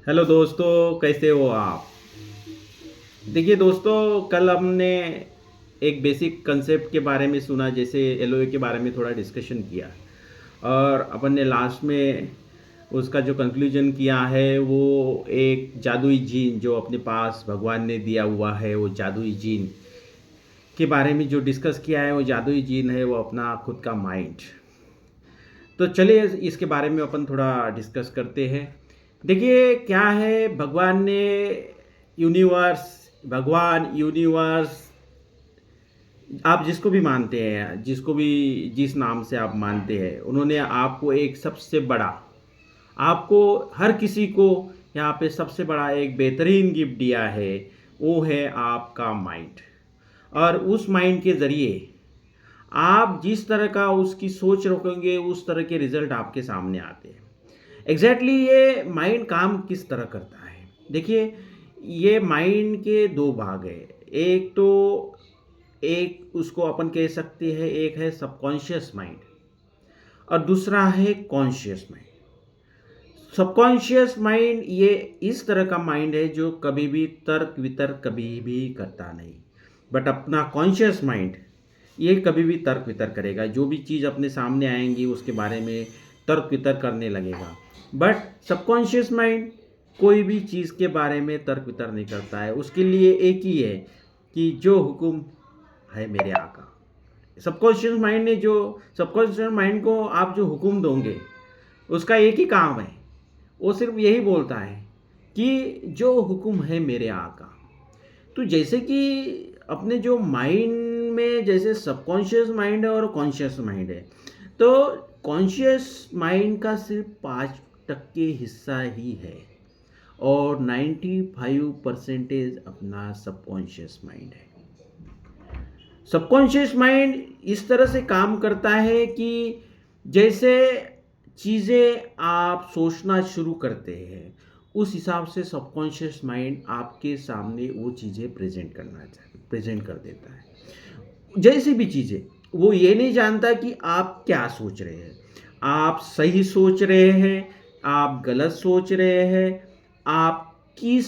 Hello दोस्तों, कैसे हो आप? देखिए दोस्तों, कल हमने एक बेसिक कंसेप्ट के बारे में सुना, जैसे एलओए के बारे में थोड़ा डिस्कशन किया। और अपन ने लास्ट में उसका जो कंक्लूजन किया है वो एक जादुई जीन जो अपने पास भगवान ने दिया हुआ है, वो जादुई जीन के बारे में जो डिस्कस किया है, वो जादुई जीन है वो अपना खुद का माइंड। तो चलिए इसके बारे में अपन थोड़ा डिस्कस करते हैं। देखिए क्या है, यूनिवर्स यूनिवर्स, आप जिसको भी मानते हैं, जिसको भी जिस नाम से आप मानते हैं, उन्होंने आपको एक सबसे बड़ा, आपको हर किसी को यहाँ पे सबसे बड़ा एक बेहतरीन गिफ्ट दिया है। वो है आपका माइंड। और उस माइंड के ज़रिए आप जिस तरह का उसकी सोच रखोगे, उस तरह के रिजल्ट आपके सामने आते हैं। एग्जैक्टली ये माइंड काम किस तरह करता है? देखिए, ये माइंड के दो भाग है। एक तो एक उसको अपन कह सकते हैं, एक है सबकॉन्शियस माइंड और दूसरा है कॉन्शियस माइंड। सबकॉन्शियस माइंड ये इस तरह का माइंड है जो कभी भी तर्क वितर्क कभी भी करता नहीं। बट अपना कॉन्शियस माइंड ये कभी भी तर्क वितर्क करेगा, जो भी चीज़ अपने सामने आएंगी उसके बारे में तर्क वितर्क करने लगेगा। बट सबकॉन्शियस माइंड कोई भी चीज़ के बारे में तर्क वितर्क नहीं करता है। उसके लिए एक ही है कि जो हुक्म है मेरे आका। सबकॉन्शियस माइंड को आप जो हुक्म दोगे, उसका एक ही काम है, वो सिर्फ यही बोलता है कि जो हुक्म है मेरे आका। तो जैसे कि अपने जो माइंड में जैसे सबकॉन्शियस माइंड है और कॉन्शियस माइंड है, तो कॉन्शियस माइंड का सिर्फ 5% हिस्सा ही है और 95% अपना सबकॉन्शियस माइंड है। सबकॉन्शियस माइंड इस तरह से काम करता है कि जैसे चीज़ें आप सोचना शुरू करते हैं, उस हिसाब से सबकॉन्शियस माइंड आपके सामने वो चीज़ें प्रेजेंट कर देता है। जैसी भी चीज़ें, वो ये नहीं जानता कि आप क्या सोच रहे हैं, आप सही सोच रहे हैं, आप गलत सोच रहे हैं, आप किस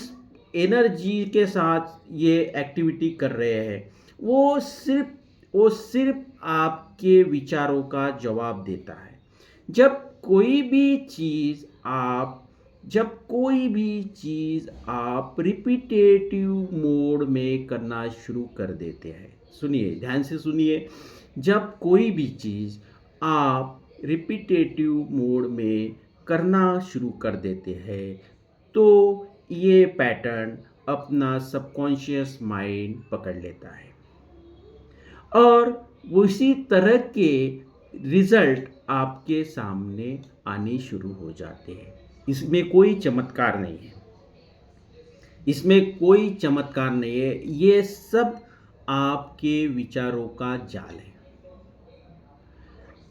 एनर्जी के साथ ये एक्टिविटी कर रहे हैं। वो सिर्फ आपके विचारों का जवाब देता है। जब कोई भी चीज़ आप जब कोई भी चीज़ आप रिपीटेटिव मोड में करना शुरू कर देते हैं, सुनिए, ध्यान से सुनिए। जब कोई भी चीज़ आप रिपीटेटिव मोड में करना शुरू कर देते हैं, तो ये पैटर्न अपना सबकॉन्शियस माइंड पकड़ लेता है और उसी तरह के रिजल्ट आपके सामने आने शुरू हो जाते हैं। इसमें कोई चमत्कार नहीं है, इसमें कोई चमत्कार नहीं है, ये सब आपके विचारों का जाल है।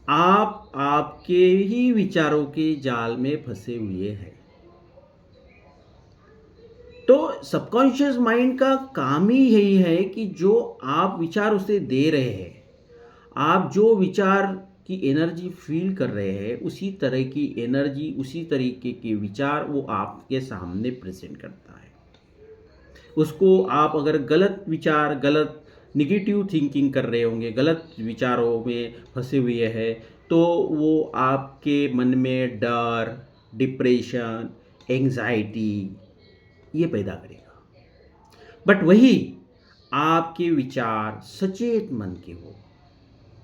आप आपके ही विचारों के जाल में फंसे हुए हैं। तो सबकॉन्शियस माइंड का काम ही यही है कि जो आप विचार उसे दे रहे हैं, आप जो विचार की एनर्जी फील कर रहे हैं, उसी तरह की एनर्जी, उसी तरीके के विचार वो आपके सामने प्रेजेंट करता है। उसको आप अगर गलत विचार, गलत निगेटिव थिंकिंग कर रहे होंगे, गलत विचारों में फंसे हुए हैं, तो वो आपके मन में डर, डिप्रेशन, एंजाइटी ये पैदा करेगा। बट वही आपके विचार सचेत मन के हो,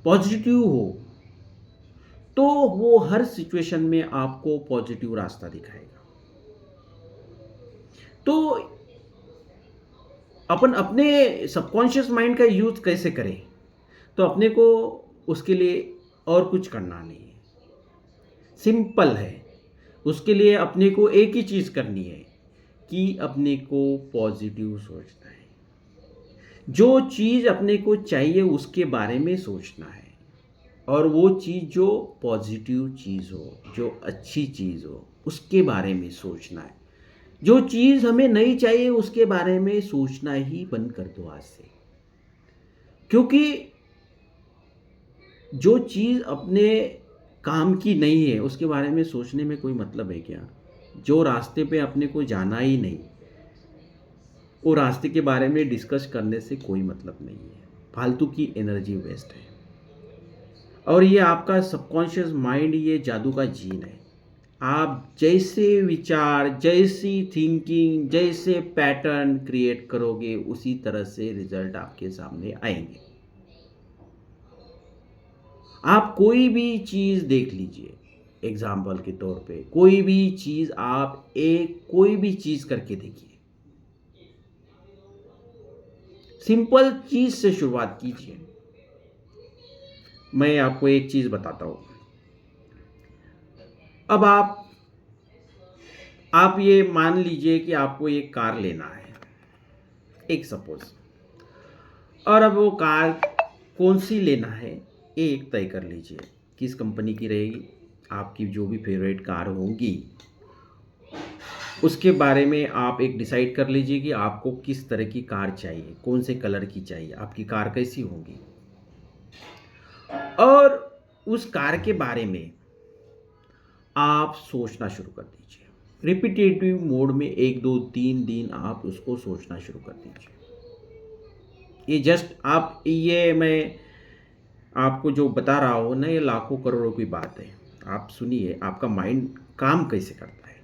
पॉजिटिव हो, तो वो हर सिचुएशन में आपको पॉजिटिव रास्ता दिखाएगा। तो अपन अपने सबकॉन्शियस माइंड का यूज कैसे करें? तो अपने को उसके लिए और कुछ करना नहीं है, सिंपल है। उसके लिए अपने को एक ही चीज़ करनी है कि अपने को पॉजिटिव सोचना है। जो चीज़ अपने को चाहिए उसके बारे में सोचना है, और वो चीज़ जो पॉजिटिव चीज़ हो, जो अच्छी चीज़ हो, उसके बारे में सोचना है। जो चीज़ हमें नहीं चाहिए उसके बारे में सोचना ही बंद कर दो आज से। क्योंकि जो चीज़ अपने काम की नहीं है उसके बारे में सोचने में कोई मतलब है क्या? जो रास्ते पे अपने को जाना ही नहीं, वो रास्ते के बारे में डिस्कस करने से कोई मतलब नहीं है, फालतू की एनर्जी वेस्ट है। और ये आपका सबकॉन्शियस माइंड ये जादू का जीन है। आप जैसे विचार, जैसी थिंकिंग, जैसे पैटर्न क्रिएट करोगे उसी तरह से रिजल्ट आपके सामने आएंगे। आप कोई भी चीज़ देख लीजिए, एग्जाम्पल के तौर पे कोई भी चीज़ आप एक कोई भी चीज़ करके देखिए। सिंपल चीज़ से शुरुआत कीजिए। मैं आपको एक चीज़ बताता हूँ। अब आप ये मान लीजिए कि आपको एक कार लेना है, एक सपोज, और अब वो कार कौन सी लेना है ये एक तय कर लीजिए, किस कंपनी की रहेगी। आपकी जो भी फेवरेट कार होगी उसके बारे में आप एक डिसाइड कर लीजिए कि आपको किस तरह की कार चाहिए, कौन से कलर की चाहिए, आपकी कार कैसी होगी। और उस कार के बारे में आप सोचना शुरू कर दीजिए। रिपीटेटिव मोड में 1 2 3 दिन आप उसको सोचना शुरू कर दीजिए। ये जस्ट आप ये मैं आपको जो बता रहा हूँ ना, ये लाखों करोड़ों की बात है। आप सुनिए आपका माइंड काम कैसे करता है।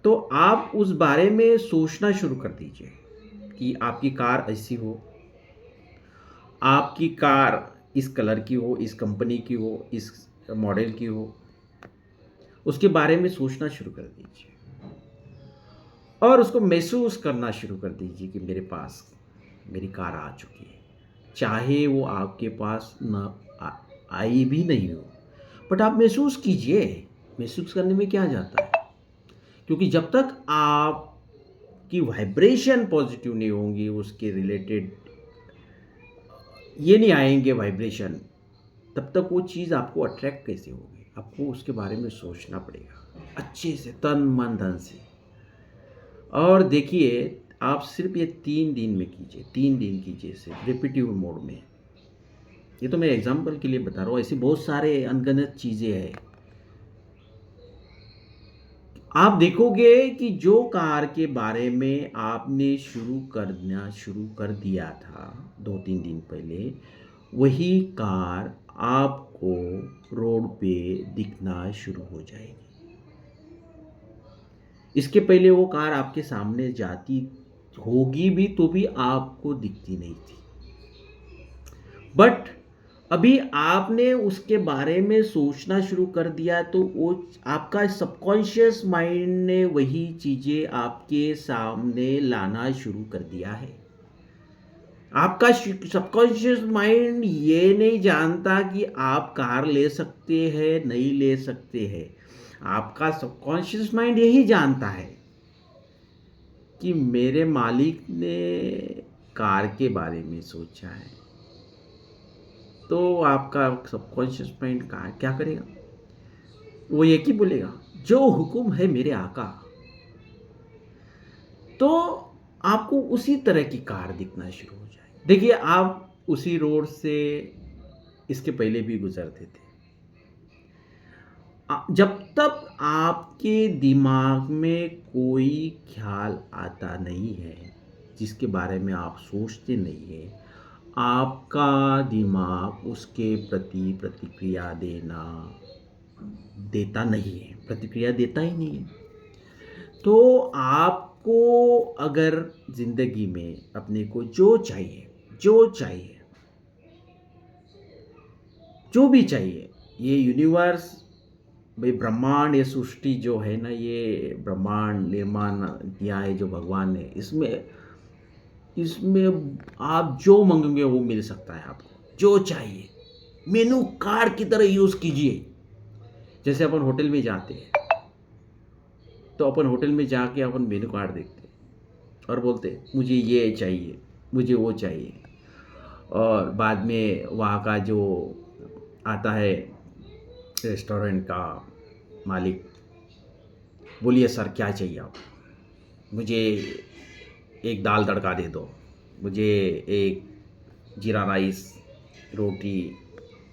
तो आप उस बारे में सोचना शुरू कर दीजिए कि आपकी कार ऐसी हो, आपकी कार इस कलर की हो, इस कंपनी की हो, इस मॉडल की हो। उसके बारे में सोचना शुरू कर दीजिए और उसको महसूस करना शुरू कर दीजिए कि मेरे पास मेरी कार आ चुकी है। चाहे वो आपके पास न आई भी नहीं हो, बट आप महसूस कीजिए। महसूस करने में क्या जाता है, क्योंकि जब तक आपकी वाइब्रेशन पॉजिटिव नहीं होंगी, उसके रिलेटेड ये नहीं आएंगे वाइब्रेशन, तब तक वो चीज़ आपको अट्रैक्ट कैसे होगी। आपको उसके बारे में सोचना पड़ेगा अच्छे से, तन मन धन से। और देखिए आप सिर्फ ये 3 दिन में कीजिए, 3 दिन कीजिए सिर्फ रिपीटिव मोड में। ये तो मैं एग्जांपल के लिए बता रहा हूँ, ऐसे बहुत सारे अनगिनत चीज़ें हैं। आप देखोगे कि जो कार के बारे में आपने शुरू कर दिया था 2 3 दिन पहले, वही कार आपको रोड पे दिखना शुरू हो जाएगी। इसके पहले वो कार आपके सामने जाती होगी भी तो भी आपको दिखती नहीं थी, बट अभी आपने उसके बारे में सोचना शुरू कर दिया तो वो आपका सबकॉन्शियस माइंड ने वही चीज़ें आपके सामने लाना शुरू कर दिया है। आपका सबकॉन्शियस माइंड ये नहीं जानता कि आप कार ले सकते हैं नहीं ले सकते हैं। आपका सबकॉन्शियस माइंड यही जानता है कि मेरे मालिक ने कार के बारे में सोचा है। तो आपका सबकॉन्शियस माइंड का क्या करेगा, वो एक ही बोलेगा, जो हुक्म है मेरे आका। तो आपको उसी तरह की कार दिखना शुरू हो जाए। देखिए आप उसी रोड से इसके पहले भी गुजरते थे। जब तक आपके दिमाग में कोई ख्याल आता नहीं है, जिसके बारे में आप सोचते नहीं है, आपका दिमाग उसके प्रति प्रतिक्रिया देता नहीं है, प्रतिक्रिया देता ही नहीं है। तो आपको अगर ज़िंदगी में अपने को जो चाहिए, जो भी चाहिए, ये यूनिवर्स, भाई ब्रह्मांड, ये सृष्टि जो है ना, ये ब्रह्मांड निर्माण किया है जो भगवान ने, इसमें इसमें आप जो मांगोगे वो मिल सकता है। आपको जो चाहिए मेनू कार्ड की तरह यूज़ कीजिए। जैसे अपन होटल में जाते हैं तो अपन होटल में जाके अपन मेनू कार्ड देखते हैं और बोलते हैं मुझे ये चाहिए, मुझे वो चाहिए। और बाद में वहाँ का जो आता है रेस्टोरेंट का मालिक, बोलिए सर क्या चाहिए आप, मुझे एक दाल तड़का दे दो, मुझे एक जीरा राइस, रोटी,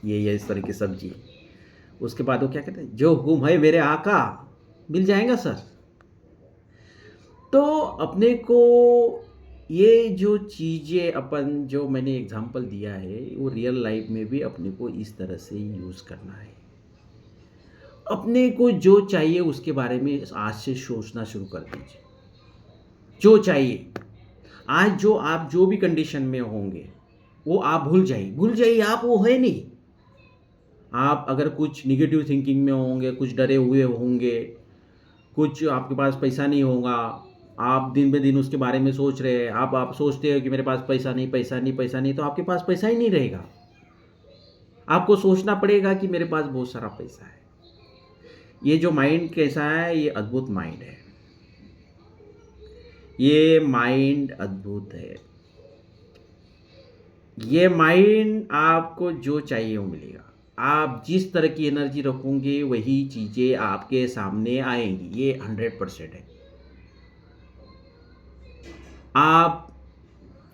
ये इस तरह की सब्जी। उसके बाद वो क्या कहते हैं, जो हुक्म है मेरे आका, मिल जाएगा सर। तो अपने को ये जो चीज़ें अपन जो मैंने एग्ज़ाम्पल दिया है, वो रियल लाइफ़ में भी अपने को इस तरह से यूज़ करना है। अपने को जो चाहिए उसके बारे में आज से सोचना शुरू कर दीजिए। जो चाहिए, आज जो आप जो भी कंडीशन में होंगे, वो आप भूल जाइए आप वो है नहीं। आप अगर कुछ नेगेटिव थिंकिंग में होंगे, कुछ डरे हुए होंगे, कुछ आपके पास पैसा नहीं होगा, आप दिन ब दिन उसके बारे में सोच रहे हैं, आप सोचते हो कि मेरे पास पैसा नहीं, पैसा नहीं, पैसा नहीं, तो आपके पास पैसा ही नहीं रहेगा। आपको सोचना पड़ेगा कि मेरे पास बहुत सारा पैसा है। ये जो माइंड कैसा है, ये अद्भुत माइंड है। ये माइंड अद्भुत है। ये माइंड आपको जो चाहिए वो मिलेगा। आप जिस तरह की एनर्जी रखोगे वही चीज़ें आपके सामने आएँगी, ये 100% है। आप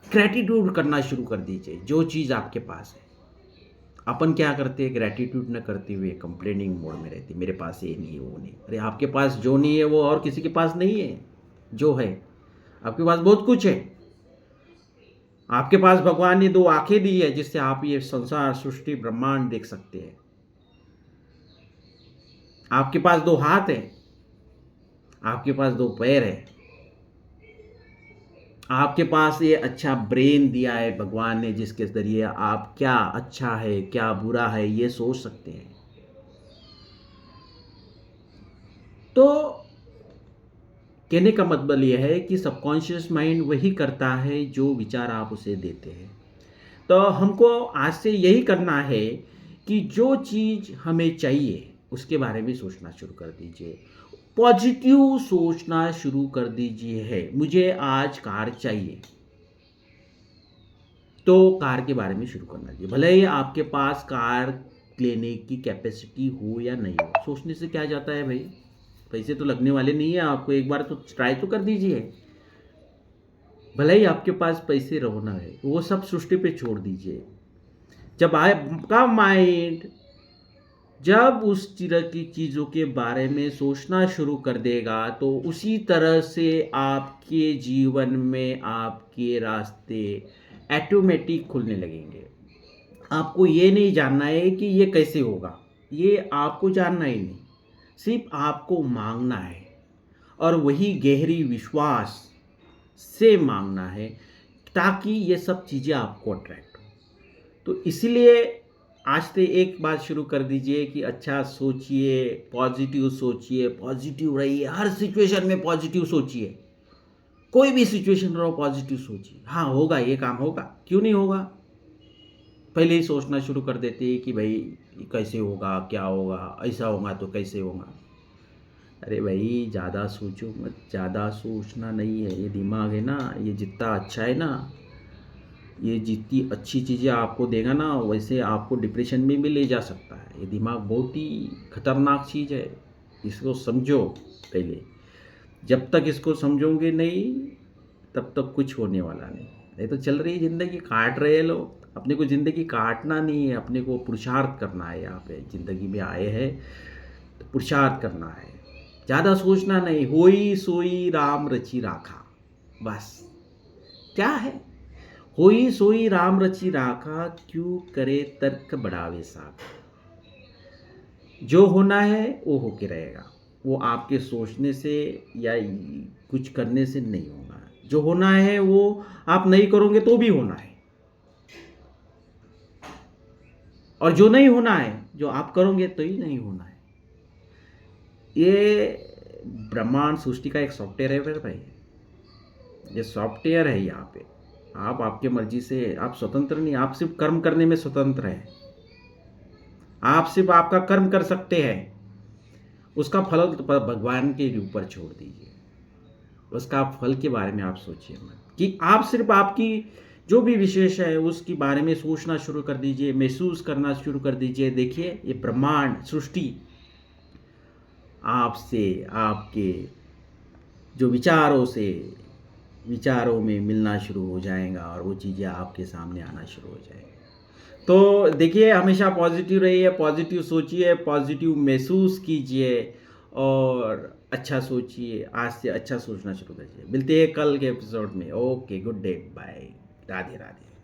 ग्रैटिट्यूड करना शुरू कर दीजिए, जो चीज़ आपके पास है। अपन क्या करते हैं, ग्रैटिट्यूड न करते हुए कंप्लेनिंग मोड में रहते, मेरे पास ये नहीं है, वो नहीं। अरे आपके पास जो नहीं है वो और किसी के पास नहीं है, जो है। आपके पास बहुत कुछ है। आपके पास भगवान ने 2 आँखें दी है जिससे आप ये संसार, सृष्टि, ब्रह्मांड देख सकते हैं। आपके पास 2 हाथ हैं, आपके पास 2 पैर हैं। आपके पास ये अच्छा ब्रेन दिया है भगवान ने जिसके ज़रिए आप क्या अच्छा है, क्या बुरा है ये सोच सकते हैं। तो कहने का मतलब ये है कि सबकॉन्शियस माइंड वही करता है जो विचार आप उसे देते हैं। तो हमको आज से यही करना है कि जो चीज़ हमें चाहिए उसके बारे में सोचना शुरू कर दीजिए। पॉजिटिव सोचना शुरू कर दीजिए है, मुझे आज कार चाहिए, तो कार के बारे में शुरू करना चाहिए। भले ही आपके पास कार लेने की कैपेसिटी हो या नहीं हो, सोचने से क्या जाता है भाई? पैसे तो लगने वाले नहीं है आपको, एक बार तो ट्राई तो कर दीजिए। भले ही आपके पास पैसे रहो ना है, वो सब सृष्टि पे छोड़ दीजिए। जब आपका माइंड जब उस तरह की चीज़ों के बारे में सोचना शुरू कर देगा, तो उसी तरह से आपके जीवन में आपके रास्ते ऑटोमेटिक खुलने लगेंगे। आपको ये नहीं जानना है कि ये कैसे होगा, ये आपको जानना ही नहीं, सिर्फ आपको मांगना है और वही गहरी विश्वास से मांगना है ताकि ये सब चीज़ें आपको अट्रैक्ट हो। तो इसीलिए आज से एक बात शुरू कर दीजिए कि अच्छा सोचिए, पॉजिटिव रहिए, हर सिचुएशन में पॉजिटिव सोचिए। कोई भी सिचुएशन रहो पॉजिटिव सोचिए। हाँ, होगा ये काम होगा, क्यों नहीं होगा? पहले ही सोचना शुरू कर देते हैं कि भाई ये कैसे होगा, क्या होगा, ऐसा होगा तो कैसे होगा। अरे भाई ज़्यादा सोचो मत, ज़्यादा सोचना नहीं है। ये दिमाग है ना, ये जितना अच्छा है ना, ये जितनी अच्छी चीज़ें आपको देगा ना, वैसे आपको डिप्रेशन में भी ले जा सकता है। ये दिमाग बहुत ही खतरनाक चीज़ है, इसको समझो पहले। जब तक इसको समझोगे नहीं, तब तक कुछ होने वाला नहीं। नहीं तो चल रही ज़िंदगी, काट रहे हैं लोग। अपने को ज़िंदगी काटना नहीं है, अपने को पुरुषार्थ करना है। यहाँ पे ज़िंदगी में आए हैं तो पुरुषार्थ करना है, ज़्यादा सोचना नहीं। होई सोई राम रची राखा, बस। क्या है? होई सोई राम रची राखा, क्यों करे तर्क बढ़ावे साखा। जो होना है वो होके रहेगा, वो आपके सोचने से या कुछ करने से नहीं होना है। जो होना है वो आप नहीं करोगे तो भी होना है, और जो नहीं होना है, जो आप करोगे तो ही नहीं होना है। ये ब्रह्मांड सृष्टि का एक सॉफ्टवेयर है मेरे भाई, ये सॉफ्टवेयर है। यहाँ पे आप आपके मर्जी से, आप स्वतंत्र नहीं, आप सिर्फ कर्म करने में स्वतंत्र हैं। आप सिर्फ आपका कर्म कर सकते हैं, उसका फल तो भगवान के ऊपर छोड़ दीजिए। उसका फल के बारे में आप सोचिए मत, कि आप सिर्फ आपकी जो भी विशेष है उसके बारे में सोचना शुरू कर दीजिए, महसूस करना शुरू कर दीजिए। देखिए ये ब्रह्मांड सृष्टि आपसे, आपके जो विचारों में मिलना शुरू हो जाएगा और वो चीज़ें आपके सामने आना शुरू हो जाएगी। तो देखिए हमेशा पॉजिटिव रहिए, पॉजिटिव सोचिए, पॉजिटिव महसूस कीजिए और अच्छा सोचिए, आज से अच्छा सोचना शुरू कीजिए। मिलते हैं कल के एपिसोड में। Okay, good day, bye. Radhe, Radhe.